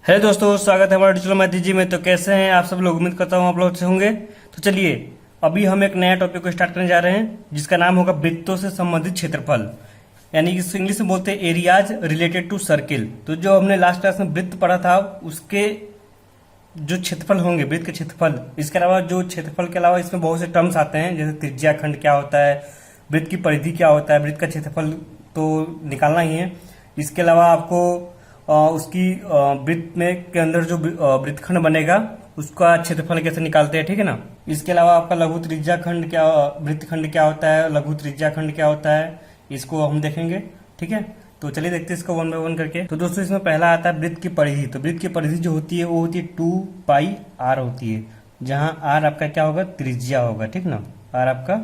Hello दोस्तों, स्वागत है हमारे डिजिटल मैथजी में। तो कैसे हैं आप सब लोग? उम्मीद करता हूँ आप लोग अच्छे होंगे। तो चलिए अभी हम एक नया टॉपिक को स्टार्ट करने जा रहे हैं जिसका नाम होगा वृत्तों से संबंधित क्षेत्रफल, यानी कि इंग्लिश में बोलते हैं एरियाज रिलेटेड टू सर्किल। तो जो हमने लास्ट क्लास में वृत्त पढ़ा था उसके जो क्षेत्रफल होंगे, वृत्त के क्षेत्रफल, इसके अलावा जो क्षेत्रफल के अलावा इसमें बहुत से टर्म्स आते हैं, जैसे त्रिज्या खंड क्या होता है, वृत्त की परिधि क्या होता है, वृत्त का क्षेत्रफल तो निकालना ही है। इसके अलावा आपको उसकी वृत्त में के अंदर जो वृत्तखंड बनेगा उसका क्षेत्रफल कैसे निकालते हैं, ठीक है ना। इसके अलावा आपका लघु त्रिज्या खंड क्या, वृत्तखंड क्या होता है, लघु त्रिज्या खंड क्या होता है, इसको हम देखेंगे, ठीक है। तो चलिए देखते हैं इसको वन बाय वन करके। तो दोस्तों इसमें पहला आता है वृत्त की परिधि। तो वृत्त की परिधि जो होती है वो होती है 2πr होती है, जहां r आपका क्या होगा, त्रिज्या होगा, ठीक ना। r आपका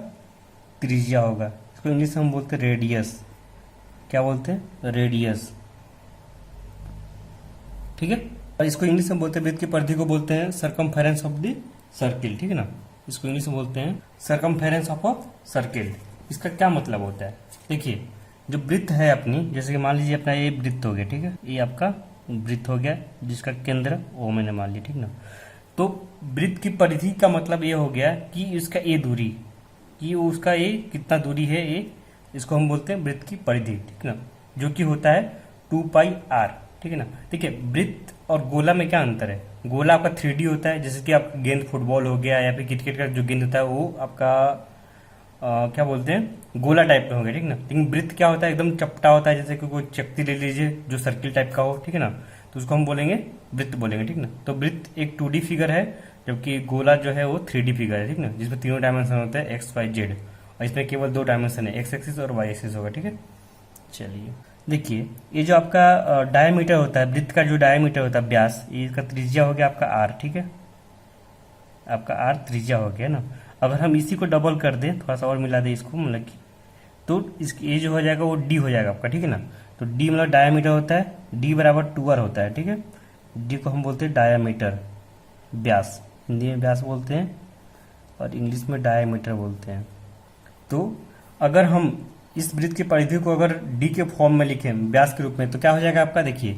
त्रिज्या होगा। इसको इंग्लिश में हम बोलते हैं रेडियस। क्या बोलते हैं? रेडियस, ठीक है। और इसको इंग्लिश में बोलते हैं, वृत्त की परिधि को बोलते हैं सरकमफेरेंस ऑफ द सर्किल, ठीक है ना। इसको इंग्लिश में बोलते हैं सरकमफेरेंस ऑफ अ सर्किल। इसका क्या मतलब होता है? देखिए जो वृत्त है अपनी, जैसे कि मान लीजिए अपना ये वृत्त हो गया, ठीक है, ये आपका वृत्त हो गया जिसका केंद्र ओ मैंने मान लिया, ठीक ना। तो वृत्त की परिधि का मतलब ये हो गया कि इसका ए दूरी, कि उसका ए कितना दूरी है, ए, इसको हम बोलते हैं वृत्त की परिधि, ठीक ना, जो कि होता है 2πr, ठीक है ना। देखिए वृत्त और गोला में क्या अंतर है? गोला आपका 3D होता है, जैसे कि आपका गेंद फुटबॉल हो गया या फिर क्रिकेट का जो गेंद होता है वो आपका क्या बोलते हैं, गोला टाइप का हो गया, ठीक ना। लेकिन वृत्त क्या होता है, एकदम चपटा होता है, जैसे कि कोई चक्ति ले लीजिए जो सर्किल टाइप का हो, ठीक है ना, तो उसको हम बोलेंगे वृत्त बोलेंगे, ठीक ना। तो वृत्त एक 2D फिगर है, जबकि गोला जो है वो 3D फिगर है, ठीक ना, जिसमें तीनों डायमेंशन होते हैं एक्स वाई जेड, और इसमें केवल 2 डायमेंशन है, एक्स एक्सिस और वाई एक्सिस होगा, ठीक है। चलिए देखिए ये जो आपका डायमीटर होता है, वृत्त का जो डायमीटर होता है, व्यास, ये इसका त्रिज्या हो गया आपका आर, ठीक है, आपका आर त्रिज्या हो गया ना। अगर हम इसी को डबल कर दें, थोड़ा सा और मिला दें इसको, मतलब कि तो इसकी ये जो हो जाएगा वो डी हो जाएगा आपका, ठीक है ना। तो डी मतलब डायमीटर होता है, डी बराबर 2r होता है, ठीक है। डी को हम बोलते हैं डायमीटर, व्यास, हिंदी में व्यास बोलते हैं और इंग्लिश में डायमीटर बोलते हैं। तो अगर हम इस वृत्त की परिधि को अगर डी के फॉर्म में लिखें, व्यास के रूप में, तो क्या हो जाएगा आपका, देखिए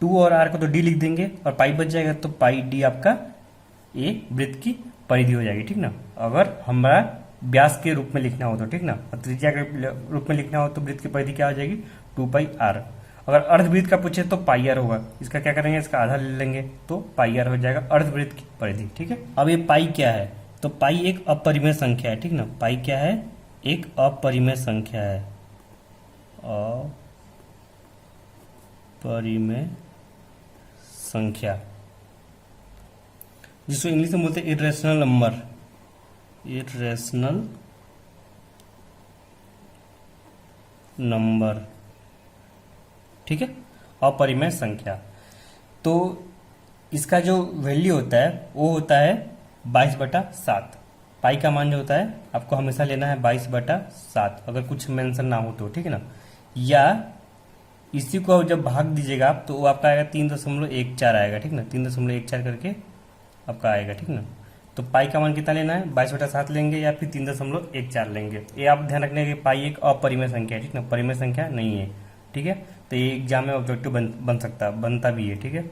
2 और r को तो डी लिख देंगे और पाई बच जाएगा, तो पाई डी आपका ये वृत्त की परिधि हो जाएगी, ठीक ना। अगर हमारा व्यास के रूप में लिखना हो तो, ठीक ना, और त्रिज्या के रूप में लिखना हो तो वृत्त की परिधि क्या हो जाएगी, 2πr। अगर अर्धवृत्त का पूछे तो πr होगा, इसका क्या करेंगे, इसका आधा ले लेंगे तो πr हो जाएगा अर्धवृत्त की परिधि, ठीक है। अब ये पाई क्या है, तो पाई एक अपरिमेय संख्या है, ठीक ना। पाई क्या है, एक अपरिमेय संख्या है, अपरिमेय संख्या, जिसको इंग्लिश में बोलते हैं इरेशनल नंबर, इरेशनल नंबर, ठीक है, अपरिमेय संख्या। तो इसका जो वैल्यू होता है वो होता है 22/7। पाई का मान जो होता है आपको हमेशा लेना है 22/7, अगर कुछ मेंशन ना हो तो, ठीक है ना। या इसी को जब भाग दीजिएगा आप तो वो आपका आएगा 3.14 आएगा, ठीक ना, 3.14 करके आपका आएगा, ठीक ना। तो पाई का मान कितना लेना है, 22/7 लेंगे या फिर 3.14 लेंगे। ये आप ध्यान रखने कि पाई एक अपरिमेय संख्या है, ठीक ना, परिमेय संख्या नहीं है, ठीक है। तो ये एग्जाम में ऑब्जेक्टिव बन सकता है, बनता भी है, ठीक है।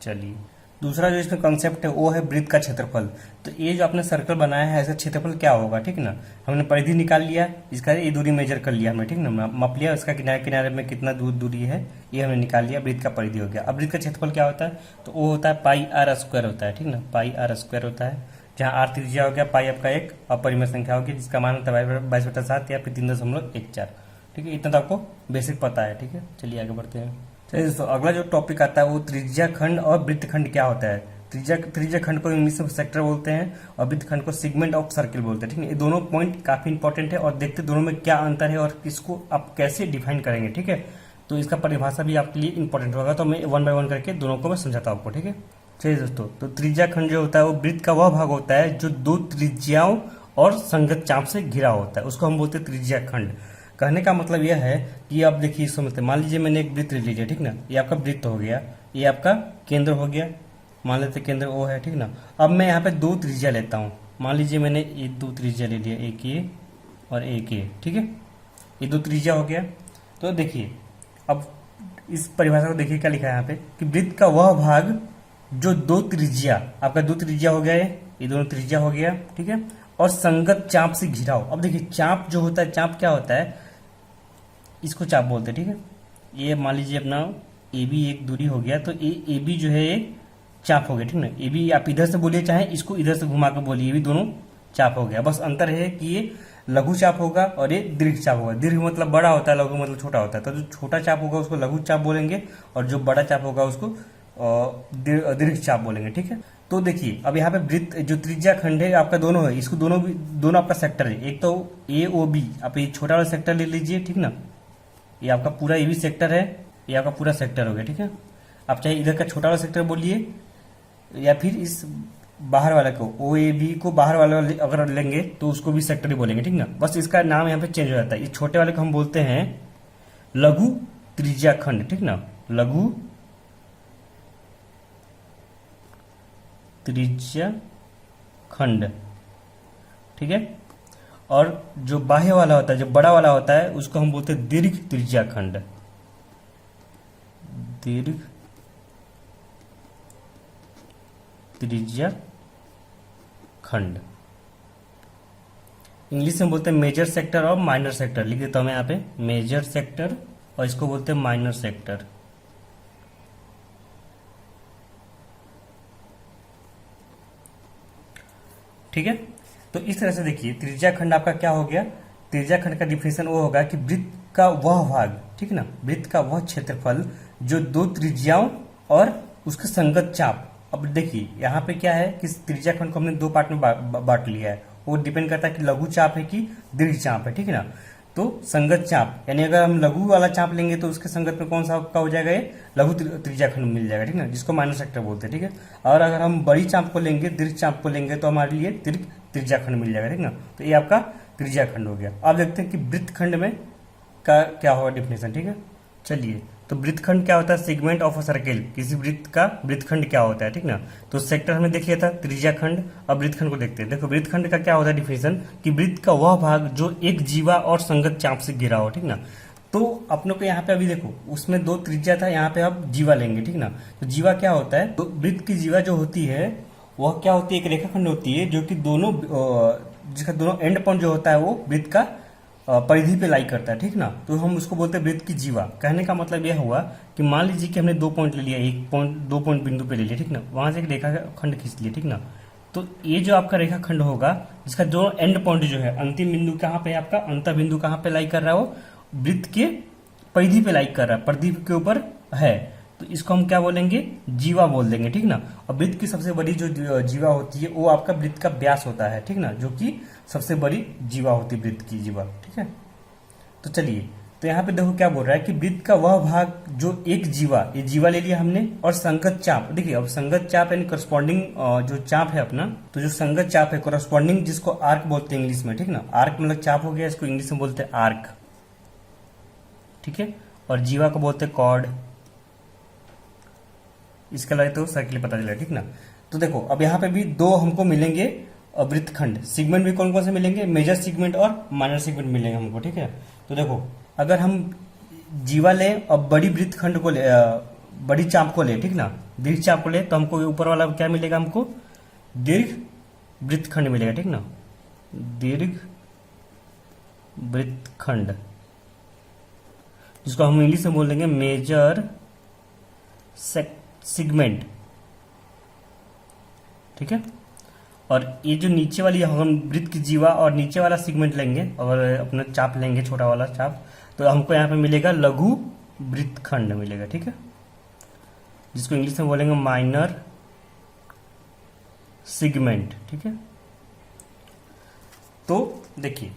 चलिए दूसरा जो इसमें कॉन्सेप्ट है वो है वृत्त का क्षेत्रफल। तो ये जो आपने सर्कल बनाया है ऐसा क्षेत्रफल क्या होगा, ठीक ना। हमने परिधि निकाल लिया, इसका ये दूरी मेजर कर लिया हमने, ठीक ना, माप लिया, इसका किनारे किनारे में कितना दूरी है ये हमने निकाल लिया, वृत्त का परिधि हो गया। अब वृत्त का क्षेत्रफल क्या होता है, तो वो होता है πr² होता है, ठीक ना, πr² होता है, जहाँ आर त्रिज्या हो गया, पाई आपका एक अपरिमेय संख्या होगी जिसका मान होता है 22/7 या फिर 3.14, ठीक है। इतना तो आपको बेसिक पता है, ठीक है। चलिए आगे बढ़ते हैं। चलिए दोस्तों अगला जो टॉपिक आता है वो त्रिज्या खंड और वृत्तखंड क्या होता है। त्रिज्या खंड को इंग्लिश में सेक्टर बोलते हैं और वृत्तखंड को सेगमेंट ऑफ सर्किल बोलते हैं, ठीक है। ये दोनों पॉइंट काफी इंपॉर्टेंट है और देखते दोनों में क्या अंतर है और इसको आप कैसे डिफाइन करेंगे, ठीक है। तो इसका परिभाषा भी आपके लिए इंपॉर्टेंट होगा, तो मैं वन बाय वन करके दोनों को मैं समझाता हूँ आपको, ठीक है। चलिए दोस्तों, तो त्रिज्या खंड जो होता है वो वृत्त का वह भाग होता है जो 2 त्रिज्याओं और संगत चाप से घिरा होता है, उसको हम बोलते हैं त्रिज्या खंड। कहने का मतलब यह है कि आप देखिए समझते, मान लीजिए मैंने एक वृत्त ले लिया, ठीक ना, ये आपका वृत्त हो गया, ये आपका केंद्र हो गया, मान लेते केंद्र ओ है, ठीक ना। अब मैं यहाँ पे 2 त्रिज्या लेता हूँ, मान लीजिए मैंने ये 2 त्रिज्या ले लिया, एक ये और एक ये, ठीक है, ये 2 त्रिज्या हो गया। तो देखिए अब इस परिभाषा को देखिए क्या लिखा है यहाँ पे कि वृत्त का वह भाग जो दो त्रिज्या, आपका दो त्रिज्या हो गया, ये दोनों त्रिज्या हो गया, ठीक है, और संगत चाप से घिरा हो। अब देखिए चाप जो होता है, चाप क्या होता है, इसको चाप बोलते हैं, ठीक है। ये मान लीजिए अपना ए बी एक दूरी हो गया, तो ए बी जो है एक चाप हो गया, ठीक ना। ए बी आप इधर से बोलिए चाहे इसको इधर से घुमा कर बोलिए, ये भी दोनों चाप हो गया। बस अंतर है कि ये लघु चाप होगा और ये दीर्घ चाप होगा। दीर्घ मतलब बड़ा होता है, लघु मतलब छोटा होता है। तो जो छोटा चाप होगा उसको लघु चाप बोलेंगे और जो बड़ा चाप होगा उसको दीर्घ चाप बोलेंगे, ठीक है। तो देखिए अब यहाँ पे वृत्त जो त्रिज्या खंड है आपका दोनों है, इसको दोनों आपका सेक्टर है। एक तो ए ओ बी, आप ये छोटा वाला सेक्टर ले लीजिए, ठीक ना। ये आपका पूरा ए बी सेक्टर है, ये आपका पूरा सेक्टर हो गया, ठीक है। आप चाहे इधर का छोटा वाला सेक्टर बोलिए या फिर इस बाहर वाला को ओ ए बी को बाहर वाला अगर लेंगे तो उसको भी सेक्टर ही बोलेंगे, ठीक ना। बस इसका नाम यहाँ पे चेंज हो जाता है। इस छोटे वाले को हम बोलते हैं लघु त्रिज्या खंड, ठीक ना, लघु त्रिज्या खंड, ठीक है। और जो बाह्य वाला होता है, जो बड़ा वाला होता है, उसको हम बोलते हैं दीर्घ त्रिज्या खंड, दीर्घ त्रिज्या खंड। इंग्लिश में बोलते हैं मेजर सेक्टर और माइनर सेक्टर। लिख देता हूं मैं यहाँ पे मेजर सेक्टर और इसको बोलते हैं माइनर सेक्टर, ठीक है। तो इस तरह से देखिए त्रिज्या खंड आपका क्या हो गया। त्रिज्या खंड का डिफिनेशन वो होगा कि वृत्त का वह भाग, ठीक ना, वृत्त का वह क्षेत्रफल जो दो त्रिज्याओं और उसके संगत चाप। अब देखिए यहाँ पे क्या है कि त्रिज्या खंड को हमने दो पार्ट में बांट लिया है। वो डिपेंड करता है कि लघु चाप है कि दीर्घ चाप है, ठीक है ना। तो संगत चाप यानी अगर हम लघु वाला चाप लेंगे तो उसके संगत में कौन सा आपका हो जाएगा, ये लघु त्रिज्या खंड मिल जाएगा, ठीक ना, जिसको माइनर सेक्टर बोलते हैं, ठीक है। और अगर हम बड़ी चाप को लेंगे, दीर्घ चाप को लेंगे तो हमारे लिए दीर्घ त्रिज्या खंड मिल जाएगा, ठीक ना। तो ये आपका त्रिज्या खंड हो गया। अब देखते हैं कि वृत्त खंड में का क्या होगा डिफिनेशन, ठीक है। चलिए तो वृत्तखंड क्या होता है, सेगमेंट ऑफ अ सर्किल, किसी वृत्त का वृत्तखंड क्या होता है, ठीक ना। तो सेक्टर हमने देख लिया था त्रिज्या खंड। अब वृत्तखंड को देखते हैं। देखो वृत्तखंड का क्या होता है डिफिनेशन कि वृत्त का वह भाग जो एक जीवा और संगत चाप से घिरा हो, ठीक ना। तो अपनों को यहाँ पे अभी देखो उसमें दो त्रिज्या था, यहाँ पे अब जीवा लेंगे, ठीक ना। तो जीवा क्या होता है, तो वृत्त की जीवा जो होती है वह क्या होती है, एक रेखाखंड होती है जो कि दोनों जिसका दोनों एंड पॉइंट जो होता है वो वृत्त का परिधि पे लाई करता है, ठीक ना। तो हम उसको बोलते हैं वृत्त की जीवा। कहने का मतलब यह हुआ कि मान लीजिए कि हमने 2 पॉइंट ले लिया, 1 पॉइंट 2 पॉइंट बिंदु पे ले लिया, ठीक ना, वहां से एक रेखा खंड खींच लिया, ठीक ना। तो ये जो आपका रेखा खंड होगा जिसका जो एंड पॉइंट जो है, अंतिम बिंदु कहाँ पे, आपका अंतर बिंदु कहाँ पे लाई कर रहा है, वो वृत्त के परिधि पे लाई कर रहा है, परिधि के ऊपर है। तो इसको हम क्या बोलेंगे, जीवा बोल देंगे, ठीक ना। और वृत्त की सबसे बड़ी जो जीवा होती है वो आपका वृत्त का व्यास होता है, ठीक ना, जो कि सबसे बड़ी जीवा होती है वृत्त की जीवा, ठीक है। तो चलिए तो यहाँ पे देखो क्या बोल रहा है कि वृत्त का वह भाग जो एक जीवा, ये जीवा ले लिया हमने, और संगत चाप। देखिए अब संगत चाप यानी करस्पॉन्डिंग जो चाप है अपना, तो जो संगत चाप है करस्पॉन्डिंग, जिसको आर्क बोलते हैं इंग्लिश में, ठीक ना। आर्क मतलब चाप हो गया, इसको इंग्लिश में बोलते हैं आर्क, ठीक है। और जीवा को बोलते हैं कॉर्ड। इसके अलावा तो सर्किल पता चला, ठीक ना। तो देखो अब यहाँ पे भी दो हमको मिलेंगे वृत्तखंड, सेगमेंट भी कौन कौन से मिलेंगे, मेजर सेगमेंट और माइनर सेगमेंट मिलेंगे हमको, ठीक है। तो देखो अगर हम जीवा ले और बड़ी वृत्तखंड को ले, बड़ी चाप को ले, ठीक ना, दीर्घ चाप को ले, तो हमको ऊपर वाला क्या मिलेगा, हमको दीर्घ वृत्तखंड मिलेगा, ठीक ना, दीर्घ वृत्तखंड, जिसको हम इंग्लिश में बोल देंगे मेजर सेगमेंट, ठीक है। और ये जो नीचे वाली हम वृत्त की जीवा और नीचे वाला सेगमेंट लेंगे और अपना चाप लेंगे, छोटा वाला चाप, तो हमको यहाँ पे मिलेगा लघु वृत्तखंड मिलेगा, ठीक है, जिसको इंग्लिश में बोलेंगे माइनर सेगमेंट, ठीक है। तो देखिए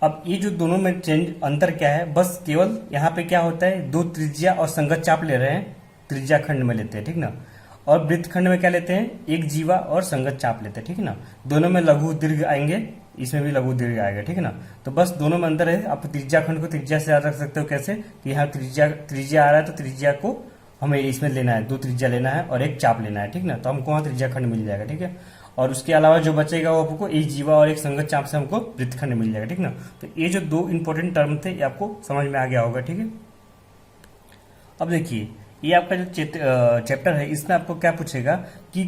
अब ये जो दोनों में चेंज अंतर क्या है, बस केवल यहाँ पे क्या होता है, दो त्रिज्या और संगत चाप ले रहे हैं, त्रिज्या खंड में लेते हैं, ठीक ना। और वृत्तखंड में क्या लेते हैं, एक जीवा और संगत चाप लेते हैं, ठीक है ना। दोनों में लघु दीर्घ आएंगे, इसमें भी लघु दीर्घ आएगा, ठीक है ना। तो बस दोनों में अंतर है। आप त्रिज्या खंड को त्रिज्या से याद रख सकते हो कैसे, कि यहाँ त्रिज्या आ रहा है तो त्रिज्या को हमें इसमें लेना है, 2 त्रिज्या लेना है और एक चाप लेना है, ठीक ना। तो हमको वहाँ त्रिज्या खंड मिल जाएगा, ठीक है। और उसके अलावा जो बचेगा वो आपको एक जीवा और एक संगत चाप से हमको वृत्तखंड मिल जाएगा, ठीक ना। तो ये जो 2 इंपॉर्टेंट टर्म थे ये आपको समझ में आ गया होगा, ठीक है। अब देखिए, ये आपका जो चैप्टर है, इसमें आपको क्या पूछेगा कि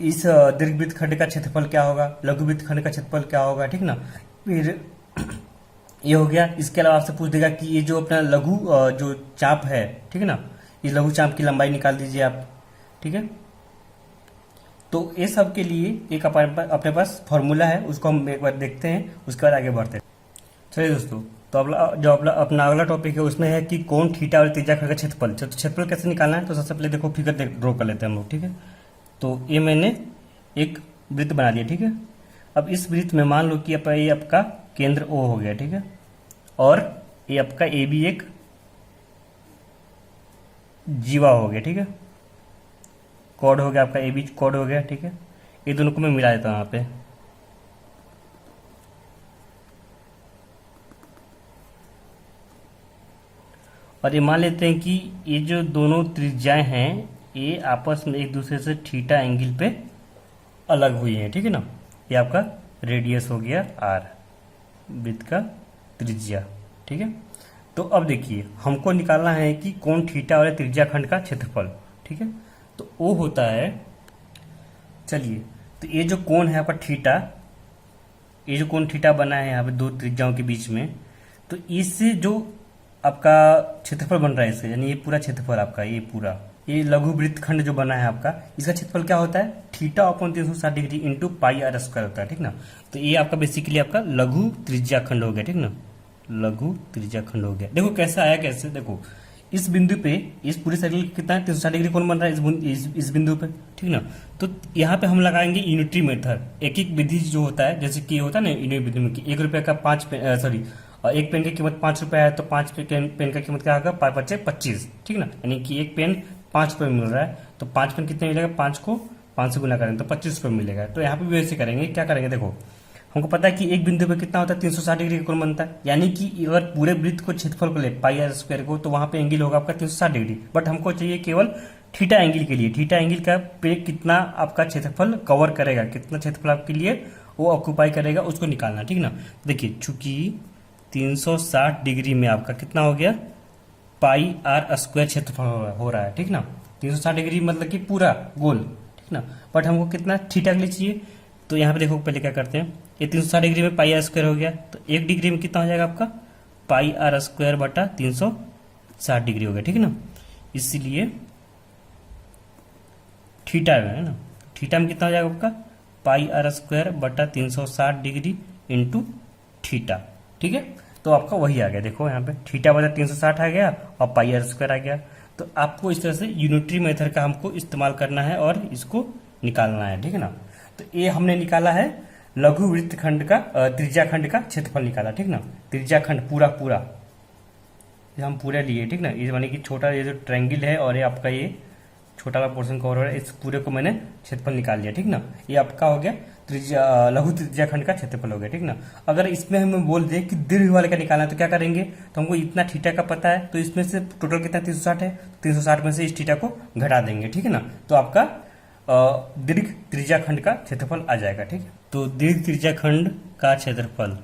इस दीर्घवृत्त खंड का क्षेत्रफल क्या होगा, लघुवृत्त खंड का क्षेत्रफल क्या होगा, ठीक ना। फिर ये हो गया। इसके अलावा आपसे पूछ देगा कि ये जो अपना लघु जो चाप है, ठीक है ना, इस लघु चाप की लंबाई निकाल दीजिए आप, ठीक है। तो ये सब के लिए एक अपने पास फॉर्मूला है, उसको हम एक बार देखते हैं, उसके बाद आगे बढ़ते हैं। चलिए दोस्तों, तो अपना अगला टॉपिक है, उसमें है कि कोण थीटा और त्रिज्या खंड का क्षेत्रफल। तो क्षेत्रफल कैसे निकालना है, तो सबसे पहले देखो फिगर ड्रॉ कर लेते हैं हम लोग, ठीक है। तो ये मैंने एक वृत्त बना दिया, ठीक है। अब इस वृत्त में मान लो कि ये आपका केंद्र ओ हो गया, ठीक है, और ये आपका ए भी एक जीवा हो गया, ठीक है, कॉर्ड हो गया आपका, ए बी कॉर्ड हो गया, ठीक है। ये दोनों को मैं मिला देता हूं यहाँ पे। और ये मान लेते हैं कि ये जो दोनों त्रिज्याएं हैं, ये आपस में एक दूसरे से थीटा एंगल पे अलग हुई हैं, ठीक है ना। ये आपका रेडियस हो गया आर, वृत्त का त्रिज्या, ठीक है। तो अब देखिए, हमको निकालना है कि कोण थीटा और त्रिज्या खंड का क्षेत्रफल, ठीक है। तो वो होता है, चलिए, तो ये जो कोण है आपका थीटा, ये जो कोण थीटा बना है यहाँ पे दो त्रिज्याओं के बीच में, तो इससे जो आपका क्षेत्रफल बन रहा है इससे, यानी ये पूरा क्षेत्रफल आपका, ये पूरा ये लघु वृत्त खंड जो बना है आपका, इसका क्षेत्रफल क्या होता है, theta upon 360 degree into pi R square होता है, ठीक ना। तो ये आपका बेसिकली आपका लघु त्रिज्या खंड हो गया, ठीक ना, लघु त्रिज्या खंड हो गया। देखो कैसे आया, कैसे, देखो इस बिंदु पे, इस पूरे सर्कल कितना है, 360 डिग्री कोण बन रहा है इस बिंदु पे, ठीक ना। तो यहाँ पे हम लगाएंगे यूनिटरी मेथड, एक एक विधि जो होता है, जैसे कि होता है ना यूनिट विधि में कि 1 रुपए का 5 सॉरी एक पेन की कीमत 5 रुपए है, तो 5 पेन का कीमत क्या होगा, 5×5 = 25, ठीक ना। यानी कि एक पेन 5 रुपए मिल रहा है, तो 5 पेन कितने मिलेगा, 5 को 5 से गुना करेंगे तो 25 रुपए मिलेगा। तो यहाँ पे भी वैसे करेंगे, क्या करेंगे, देखो हमको पता है कि एक बिंदु पे कितना होता है, 360 डिग्री का कोण बनता है, यानी कि अगर पूरे वृत्त को क्षेत्रफल को ले पाई आर स्क्वायर को, तो वहां पे एंगल होगा आपका 360 डिग्री। बट हमको चाहिए केवल थीटा एंगल के लिए, थीटा एंगल का पे कितना आपका क्षेत्रफल कवर करेगा, कितना क्षेत्रफल आपके लिए वो ऑक्यूपाई करेगा, उसको निकालना, ठीक ना। देखिए, चूंकि 360 डिग्री में आपका कितना हो गया, पाई आर स्क्वायर क्षेत्रफल हो रहा है, ठीक ना। 360 डिग्री मतलब कि पूरा गोल, ठीक ना। बट हमको कितना थीटा के लिए चाहिए, तो यहाँ पे देखो पहले क्या करते हैं, ये 360 डिग्री में पाई आर स्क्वायर हो गया, तो 1 डिग्री में कितना हो जाएगा आपका, पाई आर स्क्वायर बटा 360 डिग्री हो गया, ठीक है ना। इसलिए थीटा है ना, थीटा में कितना हो जाएगा आपका, पाई आर स्क्वायर बटा 360 डिग्री इंटू थीटा, ठीक है। तो आपका वही आ गया, देखो यहाँ पे थीटा बटा 360 आ गया और पाई आर स्क्वायर आ गया। तो आपको इस तरह से यूनिटरी मेथड का हमको इस्तेमाल करना है और इसको निकालना है, ठीक है ना। तो ये हमने निकाला है लघु वृत्त खंड का त्रिज्या खंड का क्षेत्रफल निकाला, ठीक ना। त्रिज्या खंड पूरा पूरा ये हम पूरा लिए, ठीक ना। ये माने कि छोटा ये जो ट्रायंगल है और ये आपका ये छोटा वाला पोर्शन कवर हो रहा है, इस पूरे को मैंने क्षेत्रफल निकाल लिया, ठीक ना। ये आपका हो गया त्रिज्या लघु त्रिज्या खंड का क्षेत्रफल हो गया, ठीक ना। अगर इसमें हमें बोल दे कि दीर्घ वाले का निकालना है तो क्या करेंगे, तो हमको इतना थीटा का पता है, तो इसमें से टोटल कितना 360 है, 360 में से इस थीटा को घटा देंगे, ठीक है ना। तो आपका दीर्घ त्रिज्या खंड का क्षेत्रफल आ जाएगा, ठीक है। तो दीर्घ त्रिज्या खंड का क्षेत्रफल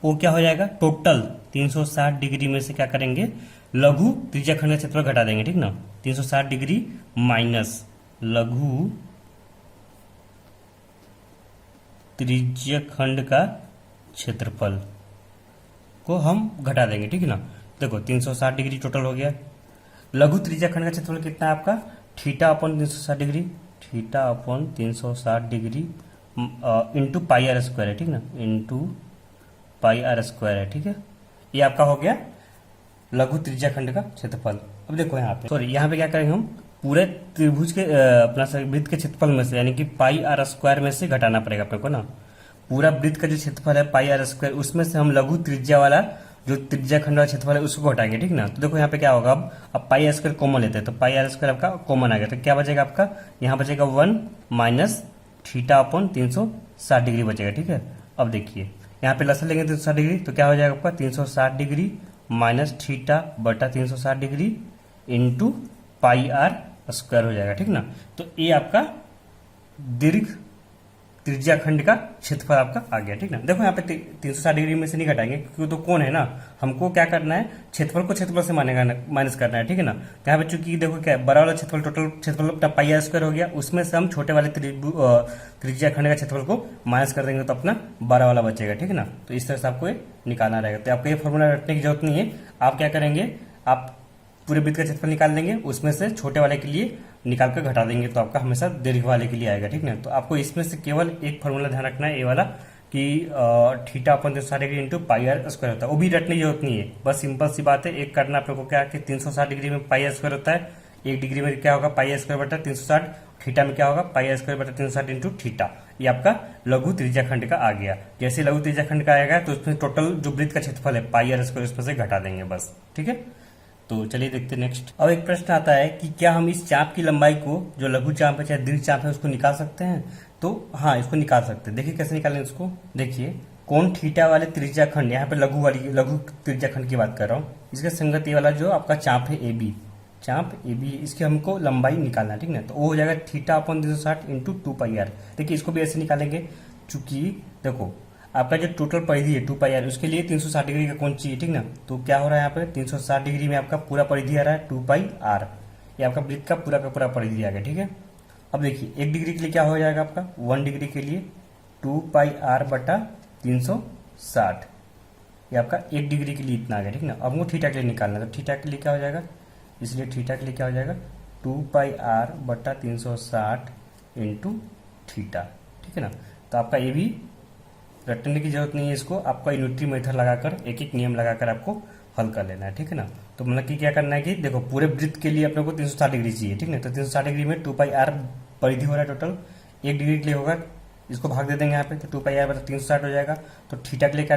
वो क्या हो जाएगा, टोटल 360 डिग्री में से क्या करेंगे, लघु त्रिज्या खंड का क्षेत्रफल घटा देंगे, ठीक ना। 360 डिग्री माइनस लघु त्रिज्या खंड का क्षेत्रफल को हम घटा देंगे, ठीक है ना। देखो 360 डिग्री टोटल हो गया, लघु त्रिज्या खंड का क्षेत्रफल कितना है आपका, theta upon 360 degree, theta upon 360 degree into pi R square है, ठीक ना, इंटू पाई आर स्क्वायर है, ठीक है। ये आपका हो गया लघु त्रिज्या खंड का क्षेत्रफल। अब देखो यहाँ पे, सॉरी यहाँ पे क्या करेंगे हम, पूरे त्रिभुज के अपना वृत्त के क्षेत्रफल में से, यानी कि पाई आर स्क्वायर में से घटाना पड़ेगा अपने को ना। पूरा वृत्त का जो क्षेत्रफल है पाई आर स्क्वायर, उसमें से हम लघु त्रिज्या वाला जो त्रिज्या खंड का क्षेत्रफल है उसको घटाएंगे, ठीक ना। तो देखो यहाँ पे क्या होगा, अब पाई आर स्क्वायर कॉमन लेते हैं, तो पाई आर स्क्वायर आपका कॉमन आ गया, तो क्या बचेगा आपका, यहाँ बचेगा 1 माइनस थीटा अपॉन 360 डिग्री बचेगा, ठीक है। अब देखिए यहाँ पे लसन लेंगे 360 डिग्री, तो क्या हो जाएगा आपका 360 डिग्री माइनस थीटा बटा 360 degree into pi R square हो जाएगा, ठीक ना। तो ये आपका दीर्घ त्रिज्या खंड का क्षेत्रफल आपका आ गया। ठीक ना, देखो यहाँ पे 360 डिग्री में से नहीं घटाएंगे क्योंकि तो कोण है ना, हमको क्या करना है, क्षेत्रफल को क्षेत्रफल से माइनस करना है। ठीक है ना, तो यहाँ पे चूंकि देखो क्या बड़ा वाला क्षेत्रफल टोटल क्षेत्रफल अपना पाई आर स्क्वायर हो गया, उसमें से हम छोटे वाले त्रिज्या खंड का क्षेत्रफल को माइनस कर देंगे तो अपना बड़ा वाला बचेगा। ठीक है ना, तो इस तरह से आपको ये निकालना रहेगा। तो आपको ये फॉर्मूला रटने की जरूरत नहीं है, आप क्या करेंगे, आप पूरे वृत्त का क्षेत्रफल निकाल लेंगे, उसमें से छोटे वाले के लिए निकाल कर घटा देंगे तो आपका हमेशा दीर्घ वाले के लिए आएगा। ठीक है, तो आपको इसमें से केवल एक फॉर्मूला ध्यान रखना है, ये वाला कि theta upon 360 degree into pi R square होता है, वो भी रटने की जरूरत नहीं है, बस सिंपल सी बात है। एक करना आप लोग को क्या कि 360 डिग्री में पाई आर स्क्वायर होता है, 1 डिग्री में क्या होगा पाई आर स्क्वायर बटा 360, थीटा में क्या होगा पाई आर स्क्वायर बटा 360 इंटू थीटा। ये आपका लघु त्रिज्या खंड का आ गया। जैसे लघु त्रिज्या खंड का आएगा तो उसमें टोटल जो वृत्त का क्षेत्रफल है पाई आर स्क्वायर उसमें से घटा देंगे बस। ठीक है, तो चलिए देखते हैं नेक्स्ट। अब एक प्रश्न आता है कि क्या हम इस चाप की लंबाई को, जो लघु चाप है चाहे दीर्घ चाप है, उसको निकाल सकते हैं? तो हाँ, इसको निकाल सकते हैं। देखिए कैसे निकालें इसको, देखिए कोण थीटा वाले त्रिज्या खंड, यहाँ पे लघु त्रिज्या खंड की बात कर रहा हूँ, इसके संगत ये वाला जो आपका चाप है ए बी, चाप ए बी, इसकी हमको लंबाई निकालना है। ठीक ना, तो वो हो जाएगा theta upon 360 into 2 pi R. देखिए इसको भी ऐसे निकालेंगे, चूंकि देखो आपका जो टोटल परिधि है 2 पाई आर, उसके लिए 360 डिग्री का कोण चाहिए। ठीक ना, तो क्या हो रहा है यहाँ पे 360 डिग्री में आपका पूरा परिधि आ रहा है 2 पाई आर, ये आपका वृत्त का पूरा परिधि आ गया। ठीक है, अब देखिए 1 डिग्री के लिए क्या हो जाएगा आपका, 1 डिग्री के लिए 2 पाई आर बटा 360, ये आपका 1 डिग्री के लिए इतना आ गया। ठीक ना, अब हमको थीटा के लिए निकालना है, तो थीटा के लिए क्या हो जाएगा, इसलिए थीटा के लिए क्या हो जाएगा 2 पाई आर बटा 360 इंटू थीटा। ठीक है ना, तो आपका ये भी रटने की जरूरत नहीं है, इसको आपका यूनिटरी मेथड लगाकर एक एक नियम लगाकर आपको हल कर लेना है। ठीक है ना, तो मतलब कि क्या करना है कि देखो पूरे वृत्त के लिए अपने को 360 डिग्री चाहिए। ठीक है, तो 360 डिग्री में 2 पाई आर परिधि हो रहा है टोटल, 1 डिग्री के लिए होगा, इसको भाग दे देंगे यहाँ पे, तो 2 पाई आर बटा 360 हो जाएगा। तो थीटा के लिए क्या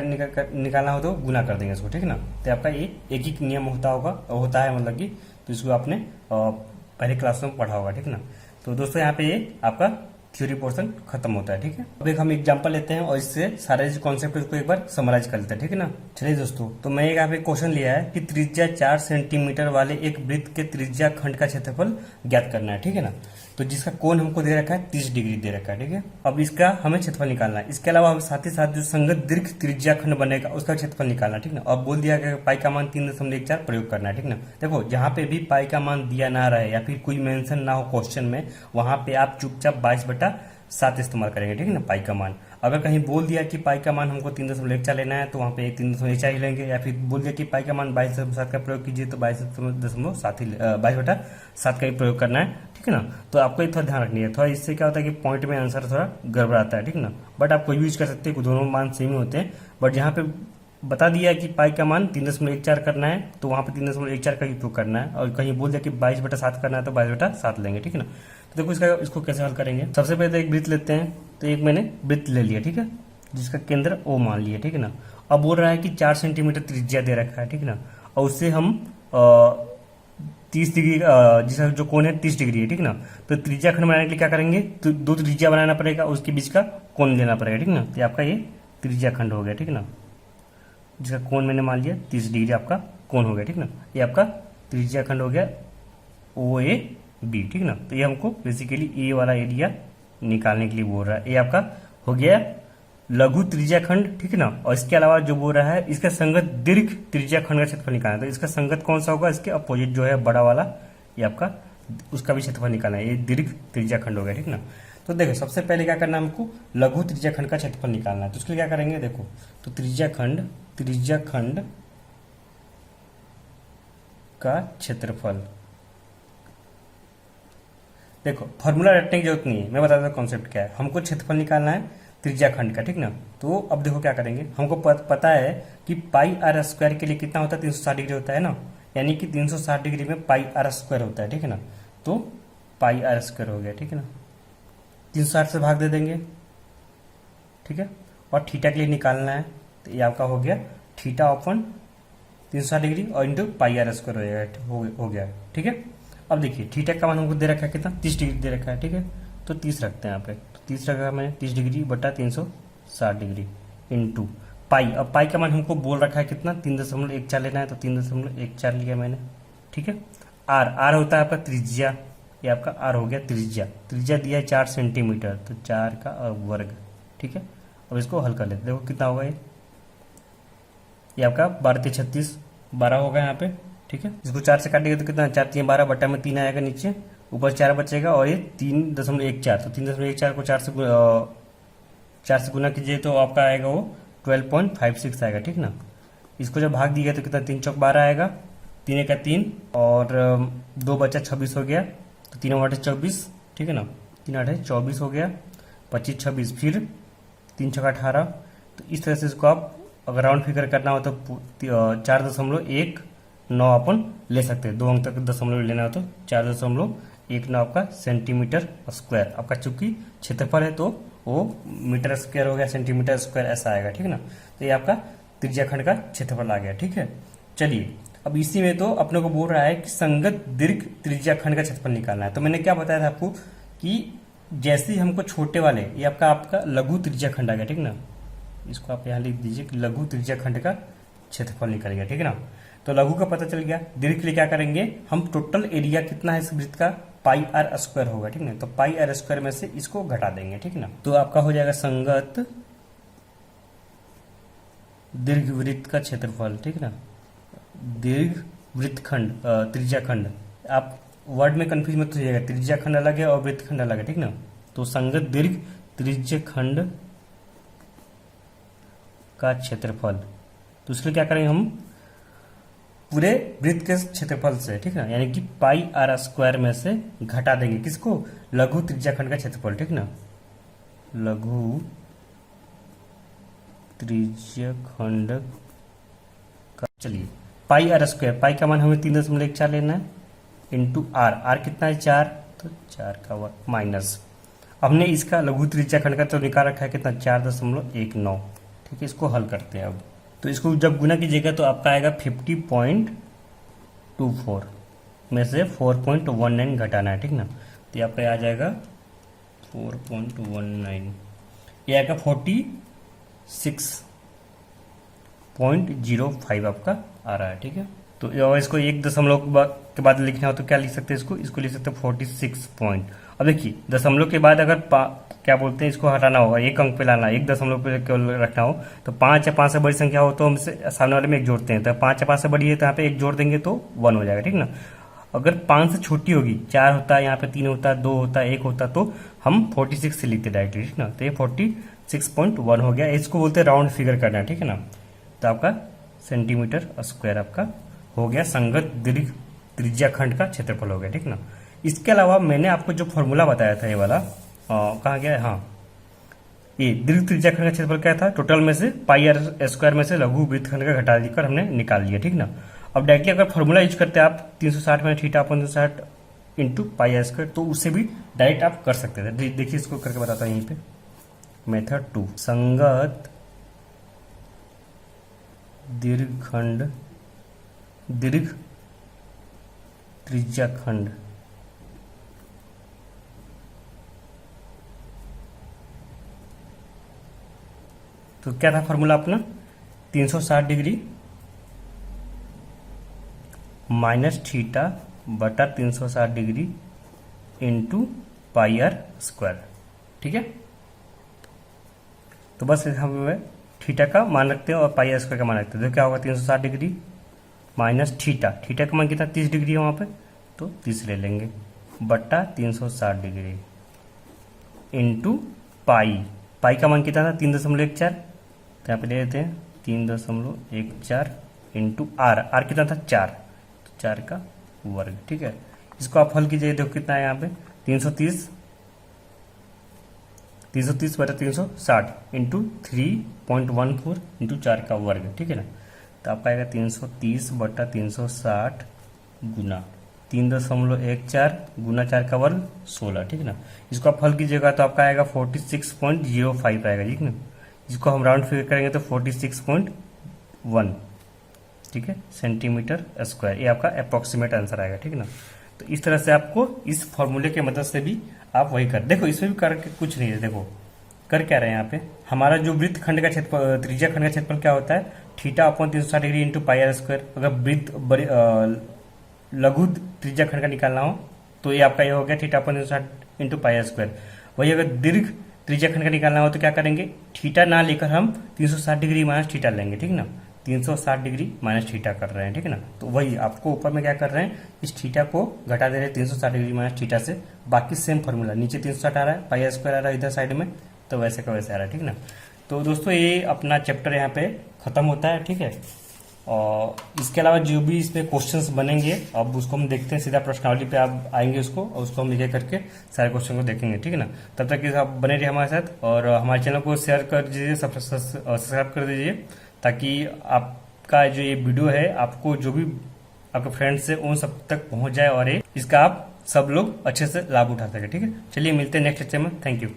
निकालना हो तो गुना कर देंगे इसको। ठीक है ना, तो आपका ये एक ही नियम होता है मतलब कि, तो इसको आपने पहले क्लास में पढ़ा होगा। ठीक है ना, तो दोस्तों यहाँ पे ये आपका थ्योरी पोर्शन खत्म होता है। ठीक है, अब एक हम एग्जांपल लेते हैं और इससे सारे जो कॉन्सेप्ट उसको एक बार समराइज कर लेते हैं। ठीक है ना, चलिए दोस्तों, तो मैं यहाँ पे क्वेश्चन लिया है कि त्रिज्या 4 सेंटीमीटर वाले एक वृत्त के त्रिज्या खंड का क्षेत्रफल ज्ञात करना है। ठीक है ना, तो जिसका कोण हमको दे रखा है 30 डिग्री दे रखा है। ठीक है, अब इसका हमें क्षेत्रफल निकालना है, इसके अलावा हम साथ ही साथ जो संगत दीर्घ त्रिज्या खंड बनेगा उसका क्षेत्रफल निकालना है। ठीक ना, अब बोल दिया गया पाई का मान 3.14 प्रयोग करना है। ठीक ना, देखो जहां पे भी पाई का मान दिया ना रहे या फिर कोई मेंशन ना हो क्वेश्चन में, वहां पे आप चुपचाप 22/7 इस्तेमाल करेंगे। ठीक है ना, पाई का मान अगर कहीं बोल दिया कि पाई का मान हमको 3.14 लेना है तो वहां पे 3.14 ही लेंगे, या फिर बोल दिया कि पाई का मान 22.7 का प्रयोग कीजिए तो 22.7 ही 22/7 का ही प्रयोग करना है। ठीक है ना, तो आपको थोड़ा ध्यान रखनी है, थोड़ा इससे क्या होता है कि पॉइंट में आंसर थोड़ा गड़बड़ाता है। ठीक ना, बट आप कोई भी यूज कर सकते हैं, दोनों मान सेम ही होते हैं, बट जहाँ पे बता दिया है कि पाई का मान 3.14 करना है तो वहां पे 3.14 का ही प्रयोग करना है, और कहीं बोल दिया कि 22/7 करना है तो 22/7 लेंगे। ठीक है ना, तो देखो इसको कैसे हल करेंगे। सबसे पहले तो एक वृत्त लेते हैं, तो एक मैंने वृत्त ले लिया। ठीक है, जिसका केंद्र O मान लिया। ठीक है ना, अब बोल रहा है कि 4 सेंटीमीटर त्रिज्या दे रखा है। ठीक है ना, और उससे हम 30 डिग्री जिसका जो कोण है 30 डिग्री है। ठीक ना, तो त्रिज्या खंड बनाने के लिए क्या करेंगे, तो 2 त्रिज्या बनाना पड़ेगा, उसके बीच का कोण लेना पड़ेगा। ठीक ना, तो आपका ये त्रिज्या खंड हो गया। ठीक ना, जिसका कोण मैंने मान लिया 30 डिग्री आपका कोण हो गया। ठीक ना, ये आपका त्रिज्या खंड हो गया OAB। ठीक ना, तो ये हमको बेसिकली ए वाला एरिया निकालने के लिए बोल रहा है। ये आपका हो गया लघु त्रिज्या खंड। ठीक है ना, और इसके अलावा जो बोल रहा है इसका संगत दीर्घ त्रिज्या खंड का क्षेत्रफल निकालना है, तो इसका संगत कौन सा होगा, इसके अपोजिट जो है बड़ा वाला, ये आपका उसका भी क्षेत्रफल निकालना है, ये दीर्घ त्रिज्या खंड हो गया। ठीक ना, तो देखो सबसे पहले क्या करना है हमको, लघु त्रिज्या खंड का क्षेत्रफल निकालना है, तो उसके लिए क्या करेंगे, देखो तो त्रिज्या खंड का क्षेत्रफल, देखो फॉर्मूला रटने की जरूरत नहीं है, मैं बता देता हूं कॉन्सेप्ट क्या है। हमको क्षेत्रफल निकालना है त्रिज्या खंड का। ठीक ना, तो अब देखो क्या करेंगे, हमको पता है कि पाई आर स्क्वायर के लिए कितना होता है, 360 डिग्री होता है ना, यानी कि 360 डिग्री में पाई आर स्क्वायर होता है। ठीक है ना, तो पाई आर स्क्वायर हो गया। ठीक है ना, 360 से भाग दे देंगे। ठीक है, और थीटा के लिए निकालना है, तो ये आपका हो गया थीटा अपॉन 360 डिग्री और इंटू पाई आर स्क्वायर हो गया। ठीक है, अब देखिए थीटा का मान हमको दे रखा है कितना, 30 डिग्री दे रखा है। ठीक है, तो 30 रखते हैं यहाँ पे, तो 30 रखा मैंने 30 डिग्री बटा 360 डिग्री इंटू पाई। अब पाई का मान हमको बोल रखा है कितना, 3.14 लेना है, तो 3.14 लिया मैंने। ठीक है, आर होता है आपका त्रिज्या, ये आपका आर हो गया त्रिज्या, त्रिज्या दिया है 4 सेंटीमीटर, तो 4 का वर्ग, ठीक है। अब इसको हल कर लेते, देखो कितना होगा ये आपका 12×36 12 होगा यहाँ पे, ठीक है। इसको 4 से काटेंगे तो कितना, 4×3 12, बट्टा में 3 आएगा नीचे, ऊपर 4 बचेगा और ये 3.14, तो 3.14 को 4 से गुना कीजिए तो आपका आएगा वो 12.56 आएगा, ठीक ना। इसको जब भाग दिया तो कितना, 3 चौक 12 आएगा, 3 एक 3 और 2 बचा 26 हो गया, तो 3 8 24, ठीक है ना, 3 8 24 हो गया, 25 26 फिर 3 छक्का 18। तो इस तरह से इसको आप अगर राउंड फिगर करना हो तो 4.19 अपन ले सकते हैं, 2 अंक तक दशमलव लेना हो तो 4.19 आपका सेंटीमीटर स्क्वायर आपका, चूंकि क्षेत्रफल है तो वो मीटर स्क्वायर हो गया, सेंटीमीटर स्क्वायर ऐसा आएगा, ठीक है ना। तो ये आपका त्रिज्या खंड का क्षेत्रफल आ गया, ठीक है। चलिए अब इसी में तो अपने को बोल रहा है कि संगत दीर्घ त्रिज्या खंड का क्षेत्रफल निकालना है। तो मैंने क्या बताया था आपको कि जैसे ही हमको छोटे वाले, ये आपका लघु त्रिज्या खंड आ गया, ठीक ना। इसको आप यहाँ लिख दीजिए कि लघु त्रिज्या खंड का क्षेत्रफल निकल गया, ठीक है ना। तो लघु का पता चल गया, दीर्घ के लिए क्या करेंगे हम, टोटल एरिया कितना है इस वृत्त का, पाई आर स्क्वायर होगा, ठीक ना। तो पाई आर स्क्वायर में से इसको घटा देंगे, ठीक ना। तो आपका हो जाएगा संगत दीर्घ वृत्त का क्षेत्रफल, ठीक ना। दीर्घ वृत्तखंड त्रिज्या खंड, आप वर्ड में कंफ्यूज मत होइएगा, त्रिज्या खंड अलग है और वृत्तखंड अलग है, ठीक ना। तो संगत दीर्घ त्रिज्या खंड का क्षेत्रफल, तो इसलिए क्या करेंगे हम पूरे वृत्त के क्षेत्रफल से, ठीक ना, यानी कि पाई आर स्क्वायर में से घटा देंगे किसको, लघु त्रिज्या खंड का क्षेत्रफल, ठीक ना। लघु त्रिज्या खंड का, चलिए पाई आर स्क्वायर, पाई का मान हमें 3.14 लेना है, इंटू आर, आर कितना है 4, तो 4 का वर्ग माइनस, हमने इसका लघु त्रिज्या खंड का तो निकाल रखा है कितना 4.19, ठीक है। इसको हल करते हैं अब, तो इसको जब गुना कीजिएगा तो आपका आएगा 50.24 में से 4.19 घटाना है, ठीक ना। तो ये आपका आ जाएगा 4.19, ये आएगा 46.05 आपका आ रहा है, ठीक है। तो और इसको 1 दशमलव के बाद लिखना हो तो क्या लिख सकते हैं, इसको लिख सकते हैं 46 पॉइंट। अब देखिए दशमलव के बाद अगर क्या बोलते हैं, इसको हटाना होगा, 1 अंक पे लाना, 1 दशमलव पे केवल रखना हो तो 5 या 5 से बड़ी संख्या हो तो हम सामने वाले में 1 जोड़ते हैं, तो 5 या 5 से बड़ी है तो यहाँ पे 1 जोड़ देंगे तो 1 हो जाएगा, ठीक ना। अगर 5 से छोटी होगी, 4 होता है, यहाँ पे 3 होता है, 2 होता है, 1 होता तो हम 46 से लिखते डायरेक्टली, ठीक ना। तो ये 46.1 हो गया, इसको बोलते हैं राउंड फिगर करना, ठीक है ना। तो आपका सेंटीमीटर स्क्वायर आपका हो गया संगत दीर्घ त्रिज्या खंड का क्षेत्रफल हो गया, ठीक ना। इसके अलावा मैंने आपको जो फॉर्मूला बताया था ये वाला कहाँ गया है, हाँ, ये दीर्घ त्रिज्या खंड का क्षेत्रफल क्या था, टोटल में से पाई आर स्क्वायर में से लघु वृत्तखंड का घटा देकर हमने निकाल लिया, ठीक ना। अब डायरेक्टली अगर फॉर्मूला यूज करते हैं आप 360 में theta upon 360 into pi R square, तो उससे भी डायरेक्ट आप कर सकते थे। देखिए इसको करके बताता हूँ यहीं पे, मेथड 2, संगत दीर्घ त्रिज्या खंड तो क्या था फॉर्मूला अपना, 360 डिग्री माइनस थीटा बटा 360 degree into pi R square, ठीक है। तो बस हम थीटा का मान रखते हैं और पाई आर स्क्वायर का मान रखते हैं, तो क्या होगा 360 डिग्री माइनस थीटा, थीटा का मान कितना 30 डिग्री है वहाँ पे, तो 30 ले लेंगे, बट्टा 360 डिग्री इंटू पाई, पाई का मान कितना था 3.14, तो यहाँ पे ले लेते हैं 3.14 इंटू आर, आर कितना था 4, तो 4 का वर्ग, ठीक है। इसको आप हल कीजिए, देखो कितना है यहाँ पे 330 बटा 360 इंटू 3.14 इंटू 4 का वर्ग, ठीक है ना। तो आपका आएगा 330 बटा 360 गुना 3.14 गुना 4 का वर्ग 16, ठीक है ना। इसको आप हल कीजिएगा तो आपका आएगा 46.05 आएगा, ठीक ना। इसको हम राउंड फिगर करेंगे तो 46.1, ठीक है, सेंटीमीटर स्क्वायर, ये आपका अप्रोक्सीमेट आंसर आएगा, ठीक है ना। तो इस तरह से आपको इस फॉर्मूले के मदद से भी आप वही कर, देखो इसमें भी करके कुछ नहीं है, देखो कर क्या रहे हैं यहाँ पे, हमारा जो वृत्त खंड का क्षेत्रफल, त्रिज्या खंड का क्षेत्रफल क्या होता है, theta upon 360 degree into pi R square. अगर वृत्त लघु त्रिज्या खंड का निकालना हो तो ये आपका ये हो गया theta upon 360 into pi square. वही अगर दीर्घ त्रिज्याखंड का निकालना हो तो क्या करेंगे, थीटा ना लेकर हम 360 डिग्री माइनस थीटा लेंगे, ठीक ना, 360 डिग्री माइनस थीटा कर रहे हैं, ठीक है ना। तो वही आपको ऊपर में क्या कर रहे हैं, इस थीटा को घटा दे रहे हैं 360 डिग्री माइनस थीटा से। बाकी सेम फॉर्मूला, नीचे 360 आ रहा है, पाई स्क्वायर आ रहा है इधर साइड में, तो वैसे का वैसे आ रहा है, ठीक ना। तो दोस्तों ये अपना चैप्टर यहाँ पे खत्म होता है, ठीक है। और इसके अलावा जो भी इसमें क्वेश्चंस बनेंगे अब उसको हम देखते हैं, सीधा प्रश्नावली पे आप आएंगे उसको, और उसको हम लिखे करके सारे क्वेश्चन को देखेंगे, ठीक है ना। तब तक आप बने रहिए हमारे साथ, और हमारे चैनल को शेयर कर दीजिए, सब्सक्राइब कर दीजिए, ताकि आपका जो ये वीडियो है आपको जो भी आपके फ्रेंड्स है उन सब तक पहुंच जाए, और इसका आप सब लोग अच्छे से लाभ उठा सके, ठीक है। चलिए मिलते हैं नेक्स्ट लेक्चर में, थैंक यू।